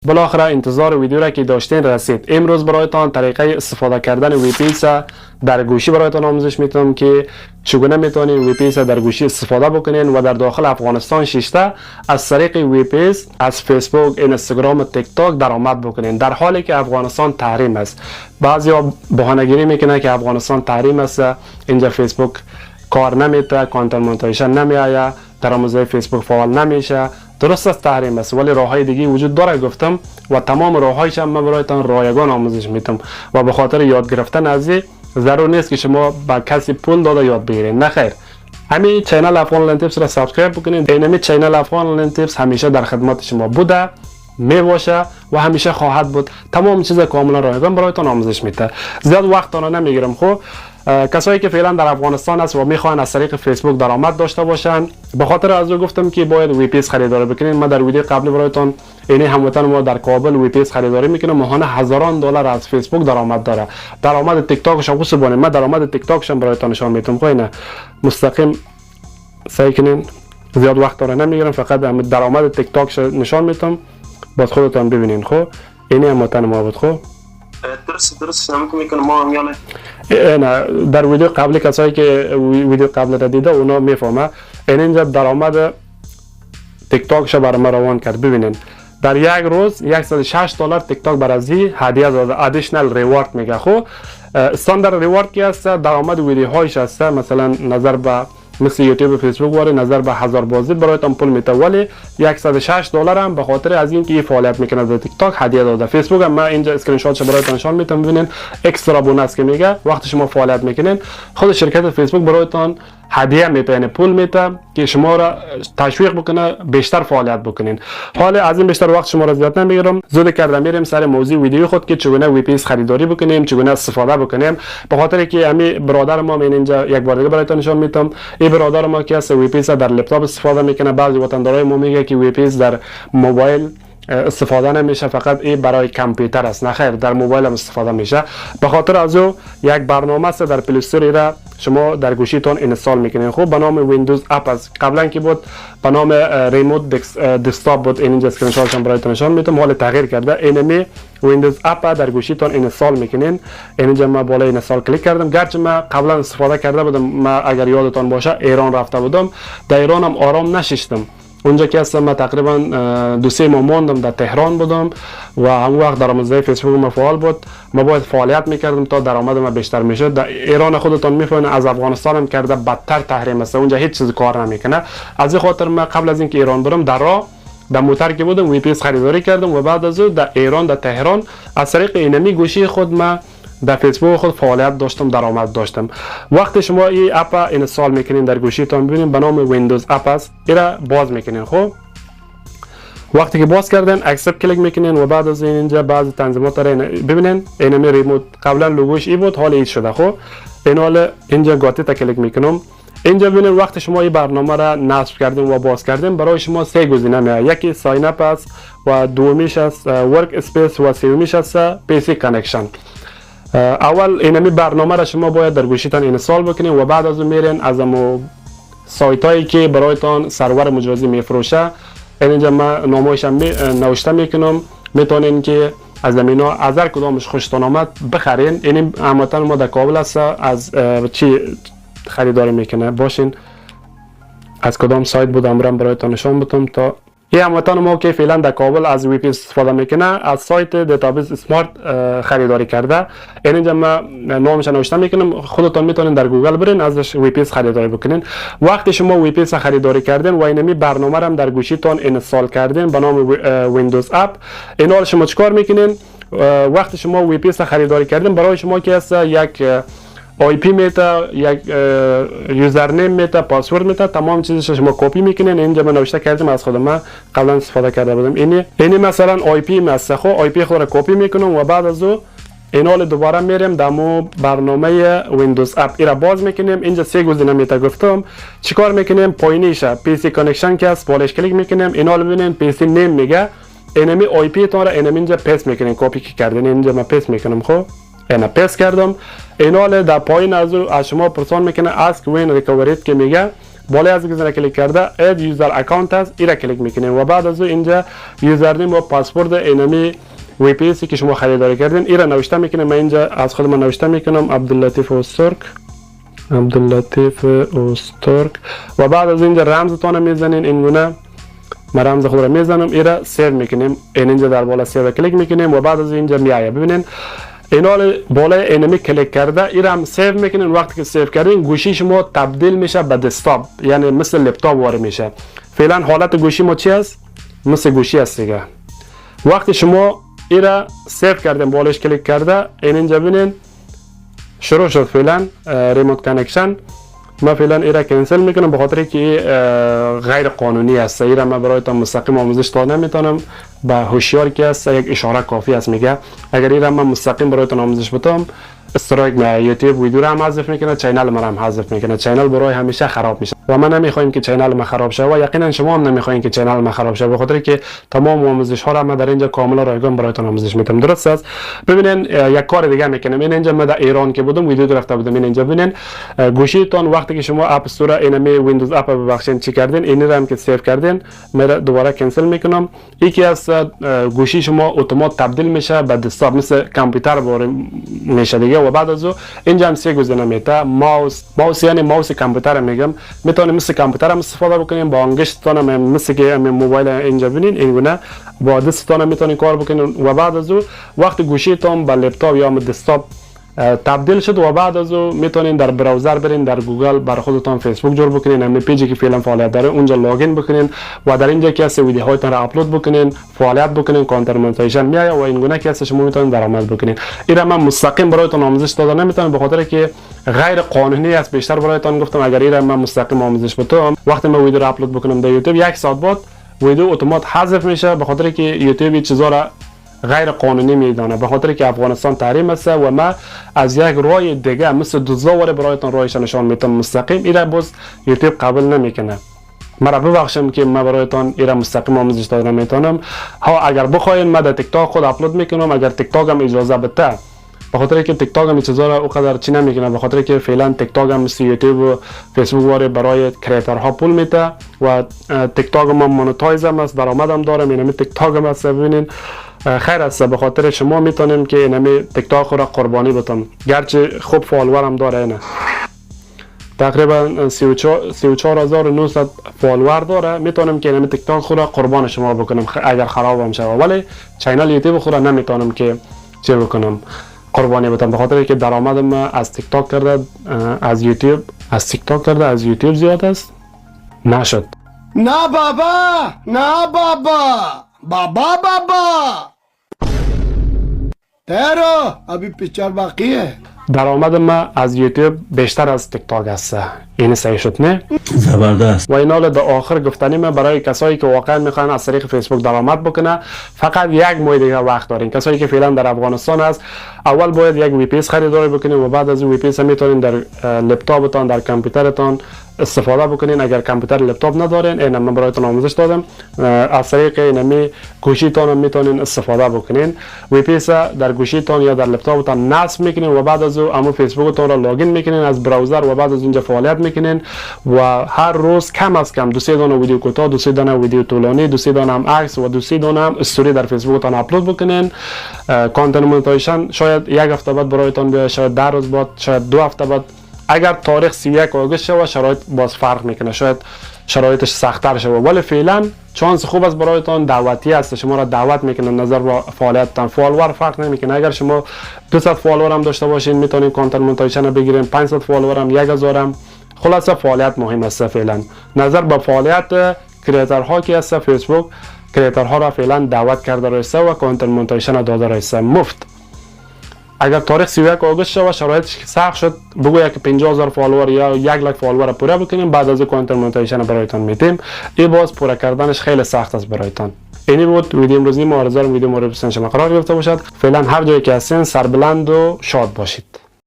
بالاخره انتظار ویدیو را که داشتین رسید. امروز برایتان طریقه استفاده کردن VPS در گوشی برایتان آموزش میتونم که چگونه میتونین VPS در گوشی استفاده بکنین و در داخل افغانستان شیشته از طریق VPS از فیسبوک، اینستاگرام و تیک تاک درآمد بکنین در حالی که افغانستان تحریم است. بعضیا بهانه‌گیری میکنه که افغانستان تحریم است، اینجا فیسبوک کار نمیته، کانتنت مونتیزیشن نمیآید، درآمدزایی فیسبوک فعال نمیشه. درست است تحریم است ولی راههای دیگه وجود داره گفتم و تمام راههایش هم من برایتان رایگان آموزش میدم و به خاطر یاد گرفتن از این ضرور نیست که شما با کسی پول داده یاد بگیرین، نه خیر. همین چینل افغان آنلاین تیپس را سابسکرایب بکنین. اینمی چینل افغان آنلاین تیپس همیشه در خدمت شما بوده، میباشه و همیشه خواهد بود. تمام چیز کاملا رایگان برایتان آموزش میده. زیاد وقتتون نمیگیرم. خب کسایی که فعلا در افغانستان است و میخوان از طریق فیسبوک درآمد داشته باشن، به خاطر از او گفتم که باید VPS خریداری بکنین. من در ویدیو قبلی برایتان این هموطن ما در کابل VPS خریداری میکنه، ماهانه هزاران دلار از فیسبوک درآمد داره. درآمد تیک تاکش هم خوب من درآمد تیک تاکش هم برایتان نشون میدم. خب نه مستقیم سعی کنین، زیاد وقت داره نمیگیرم، فقط درآمد تیک تاکش نشون میدم باز خودتون ببینین. خب این هموطن ما بود. خب درست میکنه ما هم یعنی نه در ویدیو قبلی کسایی که ویدیو قبل را دیده اونا میفهمه. اینجا درآمد تیک تاکش برای ما روان کرد. ببینین در یک روز 106 دلار تیک تاک برای هدیه داده، ادیشنال ریوارد میگه. خب استاندارد ریوارد کی است؟ درآمد ویدیوهایش است، مثلا نظر به مثل یوتیوب و فیسبوک واره نظر به 1000 بازدید برایتان پول میده، ولی 106 دلار هم به خاطر از اینکه این فعالیت میکنه در تیک تاک هدیه داده. فیسبوک هم من اینجا اسکرین شاتش برایتان نشون میدم. ببینین اکسترا بونس که میگه وقتی شما فعالیت میکنین خود شرکت فیسبوک برایتان هدیه میده، پول میده که شما را تشویق بکنه بیشتر فعالیت بکنین. حالا از این بیشتر وقت شما را زیاد نمیگیرم، زود کردم میریم سر موضوع ویدیو خود که چگونه VPS خریداری بکنیم، چگونه استفاده بکنیم. به خاطر که همین برادر ما من اینجا یک بار دیگه برایتان نشون میدم. این برادر ما که است VPS در لپتاپ استفاده میکنه. بعضی وطندارای ما میگه که VPS در موبایل استفاده نمیشه، فقط این برای کامپیوتر است. نه خیر، در موبایل هم استفاده میشه. به خاطر از او یک برنامه است در پلی استور را شما در گوشیتون اینستال میکنین. خب به نام ویندوز اپ است. قبلا که بود به نام ریموت دسکتاپ بود. اینجا اسکرین شاتش هم برایتون نشون میدم. حالا تغییر کرده. اینمی ویندوز اپ در گوشیتون اینستال میکنین. اینجا ما بالای اینستال کلیک کردم. گرچه ما قبلا استفاده کرده بودم، ما اگر یادتون باشه ایران رفته بودم، در ایران هم آرام نشستم. اونجا که هستم من تقریبا 2-3 ماه ماندم، در تهران بودم و همون وقت درآمدزایی فیسبوک ما فعال بود. ما باید فعالیت میکردم تا درآمد ما بیشتر میشد. در ایران خودتون میفهمین از افغانستان هم کرده بدتر تحریم است، اونجا هیچ چیز کار نمیکنه. از این خاطر من قبل از اینکه ایران برم در راه در موتر که بودم VPS خریداری کردم و بعد از اون در ایران در تهران از طریق اینمی گوشی خود ما در فیسبوک خود فعالیت داشتم، درآمد داشتم. وقتی شما این اپ اینستال میکنین در گوشیتون ببینین به نام ویندوز اپ است، اینا باز میکنین. خب وقتی که باز کردن اکسپت کلیک میکنین و بعد از اینجا بعضی تنظیمات را ببینین. اینمی ریموت قبلا لوگوش ای بود، حالا این شده. خب این حالا اینجا گاتی تا کلیک میکنم. اینجا ببینین وقتی شما این برنامه را نصب کردین و باز کردین برای شما 3 گزینه میاد. یکی ساین اپ است و دومیش است ورک اسپیس و سومیش است پی سی کانکشن. اول اینمی برنامه را شما باید در گوشیتان اینستال بکنین و بعد از اون میرین از امو سایت هایی که برایتان سرور مجازی میفروشه. اینجا من نامایش هم نوشته میکنم، میتونین که از زمینا از هر کدامش خوشتون آمد بخرین. این هموطن ما در کابل است، از چی خریداری میکنه باشین. از کدام سایت بود امرم برایتان نشون بدم. تا این هموطن ما که فعلا در کابل از VPS استفاده میکنه از سایت دیتابیس اسمارت خریداری کرده. اینجا من نامش نوشته میکنم، خودتون میتونین در گوگل برین ازش VPS خریداری بکنین. وقتی شما VPS خریداری کردین و اینمی برنامه را در گوشیتون اینستال کردین به نام ویندوز اپ، اینا شما چیکار میکنین؟ وقتی شما VPS خریداری کردین برای شما که است یک IP میته، یک یوزرنیم میته، پاسورد میته، تمام چیزش شما کپی میکنین. اینجا من نوشته کردم از خودم، من قبلا استفاده کرده بودم. اینی مثلا IP است. خب IP خود را کپی میکنم و بعد از او اینا دوباره میریم دمو برنامه ویندوز اپ ایرا باز میکنیم. اینجا 3 گزینه میته گفتم. چیکار میکنیم؟ پایینیش پی سی کانکشن که است بالش کلیک میکنیم. اینا ببینین پی سی نیم میگه. اینمی IP تون را اینجا پیست میکنین، کپی کردین. اینجا من پیست میکنم. خب اینا پیست کردم. اینا در پایین از شما پرسان میکنه اسک وین ریکاوریت که میگه بالای از گزینه کلیک کرده اد یوزر اکانت است، ایره کلیک میکنیم و بعد از اینجا یوزرنیم و پاسورد اینمی وی پی اس که شما خریداری کردین ایره نوشته میکنیم. من اینجا از خود من نوشته میکنم عبداللطیف اوستورک و بعد از اینجا رمزتون میزنین. اینگونه من رمز خود را میزنم، ایره سیو میکنیم. اینجا در بالا سیو کلیک میکنیم و بعد از اینجا میایه. ببینین اینا بالای اینمی کلیک کرده ایره هم سیو میکنین. وقتی که سیو کردین گوشی شما تبدیل میشه به دسکتاپ، یعنی مثل لپتاپ وارد میشه. فعلا حالت گوشی ما چی است؟ مثل گوشی است دیگه. وقتی شما ایره سیو کردین بالایش کلیک کرده اینجا ببینین شروع شد فعلا ریموت کانکشن. من فعلا ایره کنسل میکنم به خاطر که غیر قانونی است. ایره من برایتان مستقیم آموزش داد نمیتونم، به هوشیار که است یک اشاره کافی است. میگه اگر ایره من مستقیم برایتان آموزش بدم استرایک میاد، یوتیوب ویدیو را هم حذف میکنه، چینل ما هم حذف میکنه. چینل برای همیشه خراب میشه و من نمیخوایم که چینل ما خراب شه و یقینا شما هم نمیخواین که چینل ما خراب شه، به خاطر که تمام آموزش ها را من در اینجا کاملا رایگان برایتان آموزش میدم. درست است؟ ببینین یک کار دیگه میکنم. این اینجا من در ایران که بودم ویدیو گرفته بودم. این اینجا ببینین گوشیتون وقتی که شما اپ استور اینمی ویندوز اپ ببخشید چی کردین این را هم که سیو کردین من دوباره کنسل میکنم. یکی از گوشی شما اتومات تبدیل میشه به دسکتاپ، مثل کامپیوتر میشه دیگه. و بعد از اینجا هم سه گزینه میته. ماوس یعنی ماوس کامپیوتر میگم، میتونید مثل کامپیوتر هم استفاده بکنین، با انگشتتون هم مثل که موبایل اینجا ببینین اینگونه با دستتون هم میتونید کار بکنین. و بعد از وقتی گوشیتون به لپتاپ یا دسکتاپ تبدیل شد و بعد از میتونین در براوزر برین، در گوگل بر خودتون فیسبوک جور بکنین، همین پیجی که فعلا فعالیت داره اونجا لاگین بکنین و در اینجا که هست ویدیوهایتون را اپلود بکنین، فعالیت بکنین، کانتنت مونتیشن میاد و این گونه که هست شما میتونین درآمد بکنین. اینا من مستقیم برایتون آموزش داده نمیتونم به خاطر که غیر قانونی است. بیشتر برایتون گفتم اگر اینا من مستقیم آموزش بدم وقتی من ویدیو را اپلود بکنم در یوتیوب یک ساعت بعد ویدیو اتومات حذف میشه، به خاطر که یوتیوب چیزا را غیر قانونی میدانه، به خاطر که افغانستان تحریم است و ما از یک راه دیگه مثل دوزاور برایتان راهش نشان میتونم مستقیم ایره باز یوتیوب قبول نمیکنه. مرا ببخشم که من برایتان ایره مستقیم آموزش داده نمیتونم. ها اگر بخواین من در تیک تاک خود اپلود میکنم اگر تیک تاک هم اجازه بده، به خاطر که تیک تاک هم چیزا را اونقدر چی نمیکنه، به خاطر که فعلا تیک تاک هم مثل یوتیوب و فیسبوک واره برای کریئتورها پول میده و تیک تاک هم مونتایز هم است، درآمد هم داره. اینم تیک تاک هم است. ببینین خیر است، به خاطر شما میتونیم که اینم تیک تاک را قربانی بدم، گرچه خوب فالوور هم داره. اینه تقریبا 34900 فالوور داره. میتونم که اینم تیک تاک خود را قربان شما بکنم اگر خراب هم شه، ولی چینل یوتیوب خود را نمیتونم که چه بکنم قربانی بدم، به خاطر که درآمدم از تیک تاک کرده از تیک تاک کرده از یوتیوب زیاد است نشد. نه بابا، نه بابا تیرو ابھی پیچر باقی ہے. درآمد ما از یوتیوب بیشتر از تیک تاک است. این صحیح شد نه؟ زبردست. و این حال در آخر گفتنی من برای کسایی که واقعا میخوان از طریق فیسبوک درآمد بکنه فقط یک ماه دیگه وقت دارین. کسایی که فعلا در افغانستان است اول باید یک وی پی اس خریداری بکنین و بعد از وی پی اس میتونین در لپتاپتون در کامپیوترتون استفاده بکنین. اگر کامپیوتر لپتاپ ندارین اینم من برایتون آموزش دادم، از طریق اینمی گوشیتون هم میتونین استفاده بکنین. وی پی اس در گوشیتون یا در لپتاپتون نصب میکنین و بعد از اون فیسبوکتون را لاگین میکنین از براوزر و بعد از اینجا فعالیت میکنین و هر روز کم از کم 2-3 دانه ویدیو کوتاه، 2-3 دانه ویدیو طولانی، 2-3 دانه هم عکس و 2-3 دانه هم استوری در فیسبوکتون اپلود بکنین. کانتنت مونتیشن شاید یک هفته بعد برایتون بیاد، شاید 10 روز بعد، شاید 2 هفته بعد. اگر تاریخ 31 آگوست شود شرایط باز فرق میکنه، شاید شرایطش سخت‌تر شود، ولی فعلا چانس خوب است برایتان. دعوتی است، شما را دعوت میکنه نظر با فعالیتتان. فالوور فرق نمیکنه، اگر شما 200 فالوور هم داشته باشین میتونین کانتنت مونتیشن بگیرین، 500 فالوور هم 1000 هم. خلاصه فعالیت مهم است. فعلا نظر به فعالیت کریئتورها که است فیسبوک کریئتورها را فعلا دعوت کرده رایسته و کانتنت مونتیشن داده رایسته مفت. اگر تاریخ 31 آگوست شود شرایطش سخت شد بگویا که 50000 فالوور یا 1,00,000 فالوور پوره بکنیم، بعد از کانتنت مونتیشن برایتان میتیم. این باز پوره کردنش خیلی سخت است برایتان. اینی بود ویدیو امروزی ما. آرزوام ویدیو مورد پسند شما قرار گرفته باشد. فعلا هر جایی که هستین سربلند و شاد باشید.